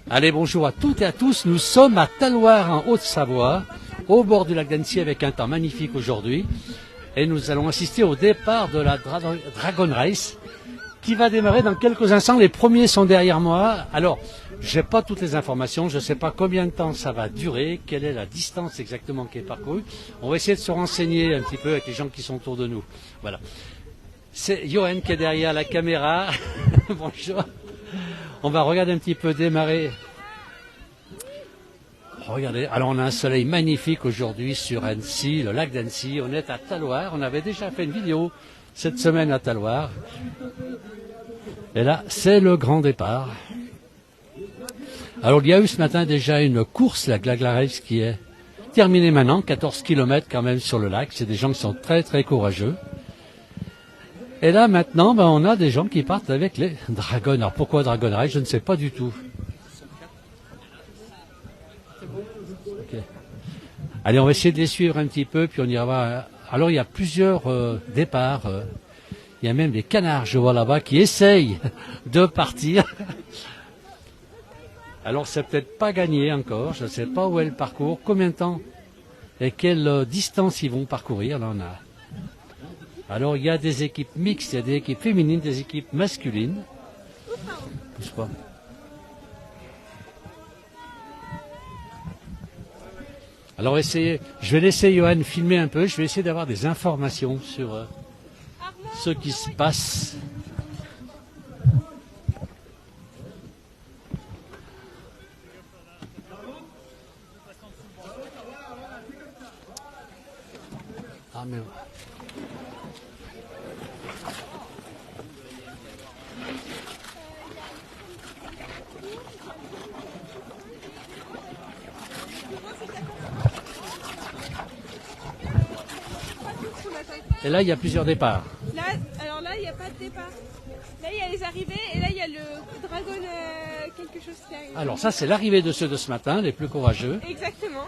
Allez, bonjour à toutes et à tous. Nous sommes à Talloires en Haute-Savoie, au bord du lac d'Annecy avec un temps magnifique aujourd'hui. Et nous allons assister au départ de la Dragon Race qui va démarrer dans quelques instants. Les premiers sont derrière moi. Alors, j'ai pas toutes les informations. Je ne sais pas combien de temps ça va durer, quelle est la distance exactement qui est parcourue. On va essayer de se renseigner un petit peu avec les gens qui sont autour de nous. Voilà. C'est Johan qui est derrière la caméra. Bonjour. On va regarder un petit peu démarrer. Regardez, alors on a un soleil magnifique aujourd'hui sur Annecy, le lac d'Annecy. On est à Talloires. On avait déjà fait une vidéo cette semaine à Talloires. Et là, c'est le grand départ. Alors il y a eu ce matin déjà une course, la Glagla Race, qui est terminée maintenant. 14 km quand même sur le lac. C'est des gens qui sont très très courageux. Et là maintenant, on a des gens qui partent avec les Dragons. Alors pourquoi Dragon Race? Je ne sais pas du tout. Okay. Allez, on va essayer de les suivre un petit peu, puis on ira voir. Alors il y a plusieurs départs. Il y a même des canards, je vois là-bas, qui essayent de partir. Alors c'est peut-être pas gagné encore. Je ne sais pas où est le parcours, combien de temps et quelle distance ils vont parcourir. Là on a. Alors il y a des équipes mixtes, il y a des équipes féminines, des équipes masculines. Je sais pas. Alors essayez, je vais laisser Johan filmer un peu, je vais essayer d'avoir des informations sur ce qui se passe. Ah mais... Et là, il y a plusieurs départs. Alors là, il n'y a pas de départ. Là, il y a les arrivées et là, il y a le Dragon quelque chose qui arrive. Alors ça, c'est l'arrivée de ceux de ce matin, les plus courageux. Exactement.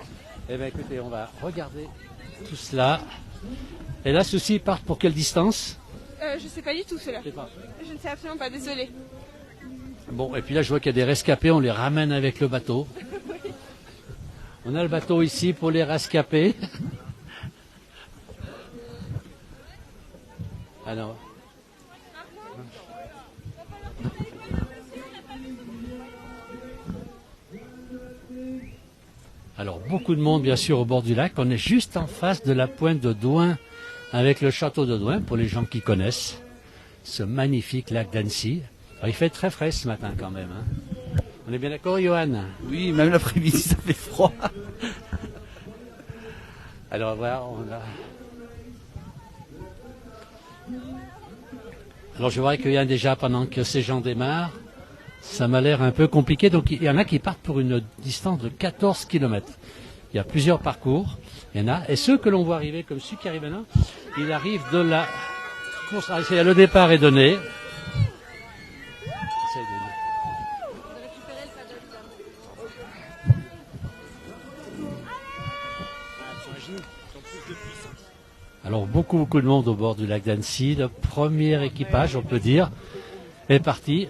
Eh bien, écoutez, on va regarder tout cela. Et là, ceux-ci partent pour quelle distance? Je ne sais pas du tout, cela. Je ne sais absolument pas, désolé. Bon, et puis là, je vois qu'il y a des rescapés, on les ramène avec le bateau. Oui. On a le bateau ici pour les rescapés. Alors, beaucoup de monde, bien sûr, au bord du lac. On est juste en face de la pointe de Douin, avec le château de Douin, pour les gens qui connaissent ce magnifique lac d'Annecy. Il fait très frais ce matin, quand même. Hein. On est bien d'accord, Johan? Oui, même l'après-midi, ça fait froid. Alors, voilà, on a... Alors je vois qu'il y a déjà, pendant que ces gens démarrent, ça m'a l'air un peu compliqué. Donc il y en a qui partent pour une distance de 14 km. Il y a plusieurs parcours. Il y en a. Et ceux que l'on voit arriver, comme celui qui arrive maintenant, il arrive de la course. Le départ est donné. Alors beaucoup de monde au bord du lac d'Annecy. Le premier équipage, on peut dire, est parti.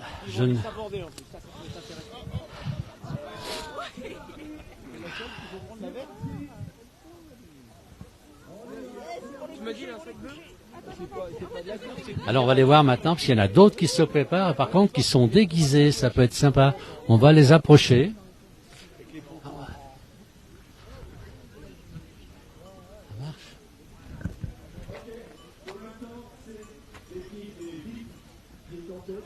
Alors on va les voir maintenant, parce qu'il y en a d'autres qui se préparent, par contre qui sont déguisés, ça peut être sympa. On va les approcher.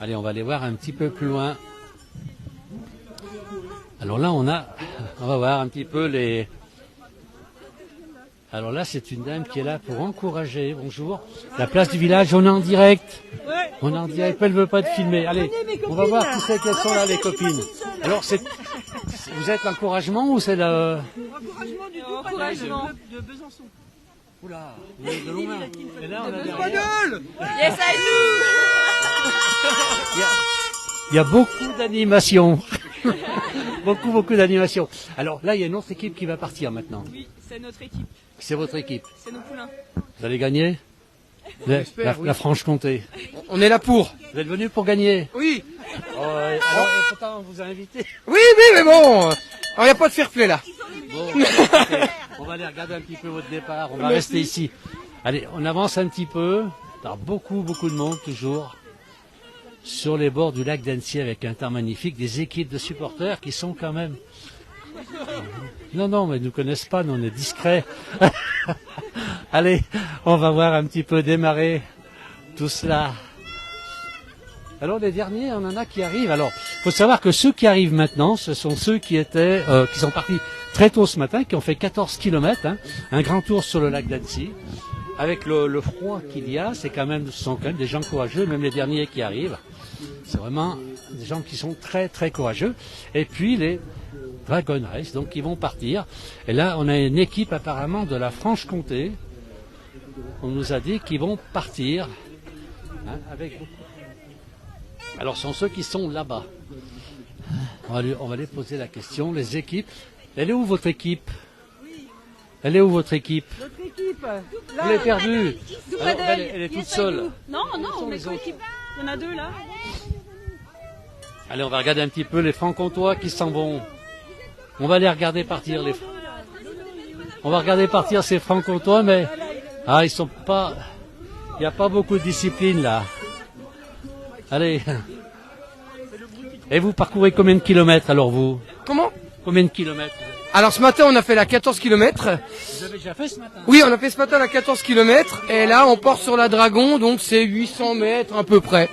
Allez, on va aller voir un petit peu plus loin. Alors là, on va voir un petit peu les... Alors là, c'est une dame qui est là pour encourager. Bonjour. La place du village, on est en direct. On est en direct, elle ne veut pas te filmer. Allez, on va voir qui c'est qu'elles sont là, les copines. Alors, vous êtes l'encouragement ou c'est le... Encouragement de Besançon. Oula, de loin. Et là, on a Espagnol. Yes, I do. Il y a beaucoup d'animation. beaucoup d'animation. Alors là, il y a une autre équipe qui va partir maintenant. Oui, c'est notre équipe. C'est votre équipe. C'est nos poulains. Vous allez gagner la Franche-Comté. On est là pour. Vous êtes venus pour gagner? Oui. ouais. Alors, et pourtant, on vous a invité. Oui, mais bon, il n'y a pas de fair play là. Bon, ok. On va aller regarder un petit peu votre départ. On va rester ici. Allez, on avance un petit peu. Alors, beaucoup de monde toujours sur les bords du lac d'Annecy avec un temps magnifique. Des équipes de supporters qui sont quand même... Non, mais ils nous connaissent pas, nous on est discrets. Allez, on va voir un petit peu démarrer tout cela. Alors les derniers, on en a qui arrivent. Alors, faut savoir que ceux qui arrivent maintenant, ce sont ceux qui sont partis très tôt ce matin, qui ont fait 14 km, un grand tour sur le lac d'Annecy. Avec le froid qu'il y a, ce sont quand même des gens courageux, même les derniers qui arrivent. C'est vraiment des gens qui sont très très courageux. Et puis les Dragon Race, donc ils vont partir. Et là, on a une équipe apparemment de la Franche-Comté. On nous a dit qu'ils vont partir avec beaucoup. Alors, ce sont ceux qui sont là-bas. On va les poser la question. Les équipes. Elle est où votre équipe? Elle est où votre équipe? Notre équipe. Vous l'avez perdue. Alors, elle est toute seule. Non, on est coéquipe. Il y en a deux là. Allez, on va regarder un petit peu les Franc-Comtois qui s'en vont. On va les regarder partir. On va regarder partir ces Franc-Comtois, mais ils sont pas. Il n'y a pas beaucoup de discipline là. Allez. Et vous parcourez combien de kilomètres alors vous? Comment? Combien de kilomètres? Alors ce matin on a fait la 14 km. Vous avez déjà fait ce matin? Oui, on a fait ce matin la 14 km et là on part sur la Dragon, donc c'est 800 mètres à peu près.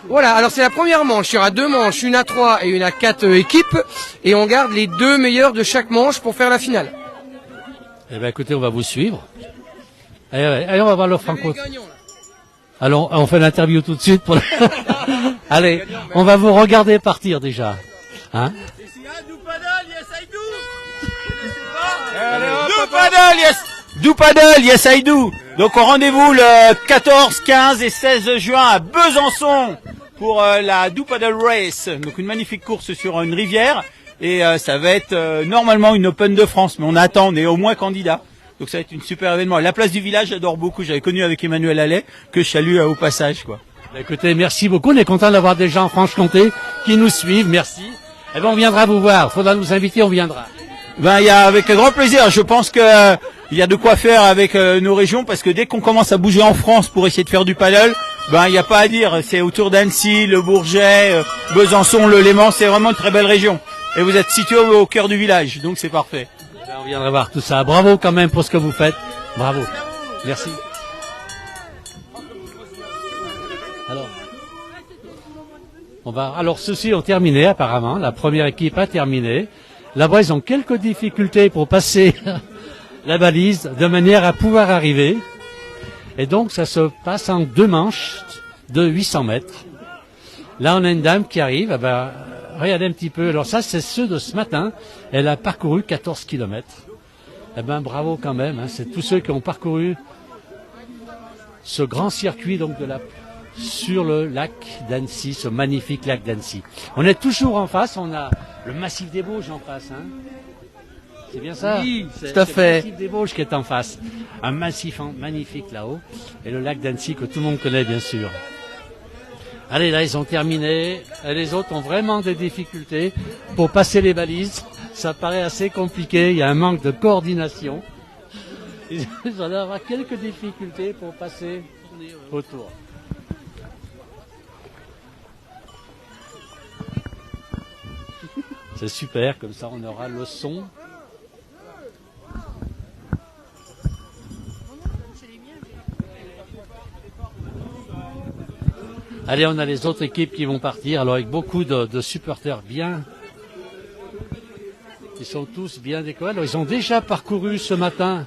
Voilà, alors c'est la première manche, il y aura 2 manches, une à 3 et une à 4 équipes, et on garde les 2 meilleurs de chaque manche pour faire la finale. Eh bien écoutez, on va vous suivre. Allez, on va voir le Franco. Alors, on fait l'interview tout de suite. Allez, on va vous regarder partir déjà. Hein? Do paddle, yes I do. Donc au rendez-vous le 14, 15 et 16 juin à Besançon pour la Do Paddle Race. Donc une magnifique course sur une rivière et ça va être normalement une Open de France, mais on est au moins candidat. Donc ça va être une super événement. La place du village, j'adore beaucoup. J'avais connu avec Emmanuel Allais que je salue au passage, quoi. Écoutez, merci beaucoup. On est content d'avoir des gens en Franche-Comté qui nous suivent. Merci. Eh ben, on viendra vous voir. Faudra nous inviter, on viendra. Ben, il y a avec grand plaisir. Je pense que il y a de quoi faire avec nos régions parce que dès qu'on commence à bouger en France pour essayer de faire du paddle, ben il n'y a pas à dire. C'est autour d'Annecy, le Bourget, Besançon, le Léman. C'est vraiment une très belle région. Et vous êtes situé au cœur du village, donc c'est parfait. Ben, on viendra voir tout ça. Bravo quand même pour ce que vous faites. Bravo. Merci. Alors ceux-ci ont terminé apparemment. La première équipe a terminé. Là-bas, ils ont quelques difficultés pour passer la balise de manière à pouvoir arriver. Et donc, ça se passe en 2 manches de 800 mètres. Là, on a une dame qui arrive. Regardez un petit peu. Alors ça, c'est ceux de ce matin. Elle a parcouru 14 kilomètres. Bravo quand même. C'est tous ceux qui ont parcouru ce grand circuit donc sur le lac d'Annecy, ce magnifique lac d'Annecy. On est toujours en face, on a le massif des Bauges en face. C'est bien ça? Oui, tout à fait. Le massif des Bauges qui est en face. Un massif magnifique là-haut. Et le lac d'Annecy que tout le monde connaît bien sûr. Allez, là, ils ont terminé. Et les autres ont vraiment des difficultés pour passer les balises. Ça paraît assez compliqué, il y a un manque de coordination. Ils vont avoir quelques difficultés pour passer autour. C'est super, comme ça on aura le son. Allez, on a les autres équipes qui vont partir, alors avec beaucoup de supporters bien. Ils sont tous bien décorés. Alors, ils ont déjà parcouru ce matin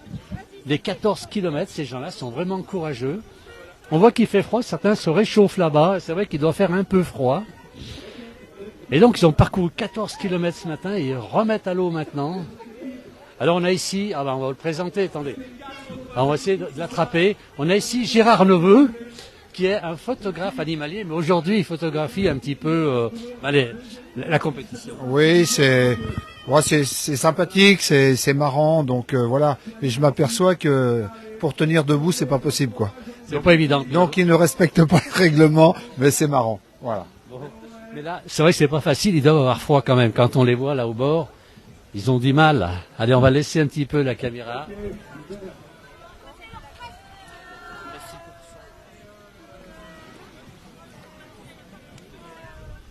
les 14 km, ces gens-là sont vraiment courageux. On voit qu'il fait froid, certains se réchauffent là-bas, c'est vrai qu'il doit faire un peu froid. Et donc ils ont parcouru 14 km ce matin et ils remettent à l'eau maintenant. Alors on a ici, on va le présenter, attendez. Alors, on va essayer de l'attraper. On a ici Gérard Neveu, qui est un photographe animalier, mais aujourd'hui il photographie un petit peu la compétition. Oui, c'est sympathique, c'est marrant, donc voilà. Mais je m'aperçois que pour tenir debout, c'est pas possible, quoi. C'est pas évident. Donc ils ne respectent pas le règlement, mais c'est marrant. Voilà. Mais là, c'est vrai que c'est pas facile, ils doivent avoir froid quand même. Quand on les voit là au bord, ils ont du mal. Allez, on va laisser un petit peu la caméra.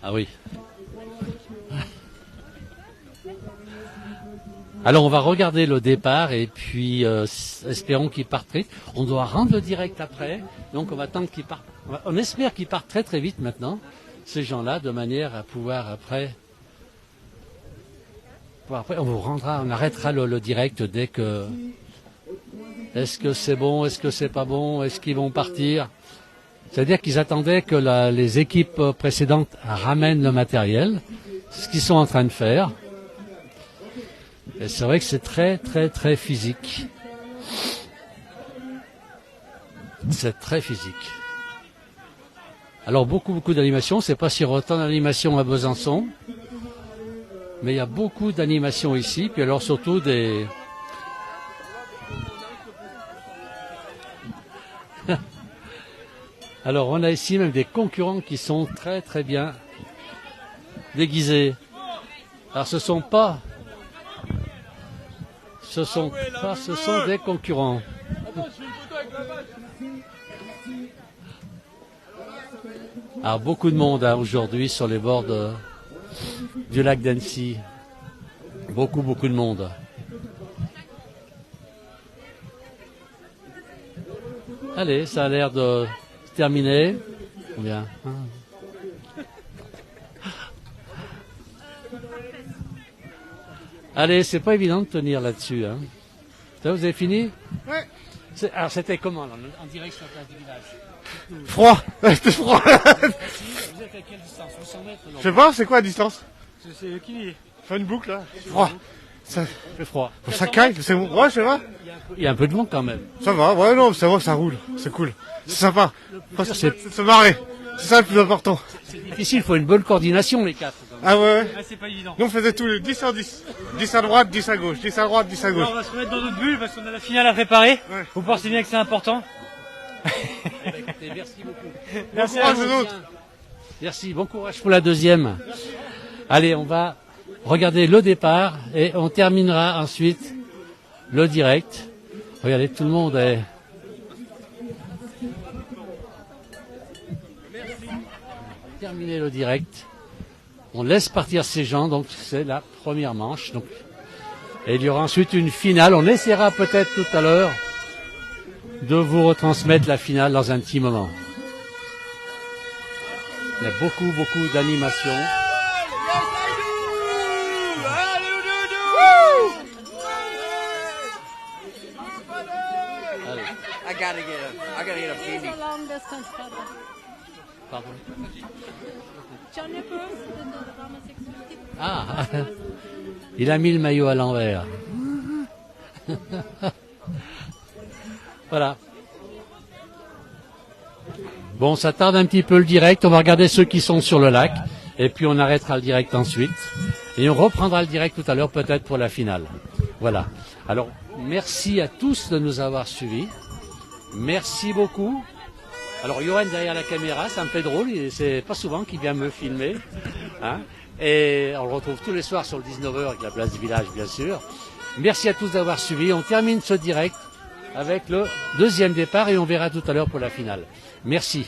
Ah oui. Alors on va regarder le départ et puis espérons qu'il parte très vite. On doit rendre le direct après, donc on va attendre qu'il parte. On espère qu'il part très très vite maintenant, ces gens-là, de manière à pouvoir après on vous rendra, on arrêtera le direct dès que. Est-ce que c'est bon, est-ce que c'est pas bon, est-ce qu'ils vont partir? C'est-à-dire qu'ils attendaient que les équipes précédentes ramènent le matériel, ce qu'ils sont en train de faire. Et c'est vrai que c'est très très très physique. C'est très physique. Alors beaucoup d'animations, c'est pas si autant d'animations à Besançon, mais il y a beaucoup d'animations ici, puis alors surtout des... Alors on a ici même des concurrents qui sont très très bien déguisés. Alors ce sont des concurrents. Alors beaucoup de monde aujourd'hui sur les bords du lac d'Annecy. Beaucoup de monde. Allez, ça a l'air de se terminer. Bien. Allez, c'est pas évident de tenir là-dessus. Hein. Ça, vous avez fini? Ouais. Alors c'était comment là, en direct sur la place du village? Froid. C'était froid. Vous êtes à quelle distance? 200 mètres? Je sais pas, c'est quoi la distance? C'est qui? Faire une boucle là. Froid. Ça fait froid. Ça caille, c'est bon. Ouais, c'est vrai. Il y a un peu de vent quand même. Ça va, ouais, non, ça va, ça roule. C'est cool. C'est sympa. C'est de se marrer. C'est ça le plus important. difficile, il faut une bonne coordination les quatre. Ah ouais. Ah, c'est pas évident. Nous on faisait tous les 10 sur 10. 10 à droite, 10 à gauche, 10 à droite, 10 à gauche. Alors, on va se remettre dans notre bulle parce qu'on a la finale à préparer. Ouais. Vous pensez bien que c'est important? Écoutez, merci beaucoup. Merci Bon à courage vous. aux autres. Merci, bon courage pour la deuxième. Allez, on va regarder le départ et on terminera ensuite le direct. Regardez, tout le monde est... Terminer le direct. On laisse partir ces gens, donc c'est la première manche. Donc. Et il y aura ensuite une finale. On essaiera peut-être tout à l'heure de vous retransmettre la finale dans un petit moment. Il y a beaucoup d'animations. I gotta get a baby. It's a long distance brother. Pardon. Jennifer, the drama 650. Ah, il a mis le maillot à l'envers. Voilà. Bon, ça tarde un petit peu le direct. On va regarder ceux qui sont sur le lac. Et puis on arrêtera le direct ensuite. Et on reprendra le direct tout à l'heure peut-être pour la finale. Voilà. Alors, merci à tous de nous avoir suivis. Merci beaucoup. Alors, Johan derrière la caméra, ça me fait drôle. C'est pas souvent qu'il vient me filmer. Hein. Et on le retrouve tous les soirs sur le 19h avec la place du village, bien sûr. Merci à tous d'avoir suivi. On termine ce direct avec le deuxième départ et on verra tout à l'heure pour la finale. Merci.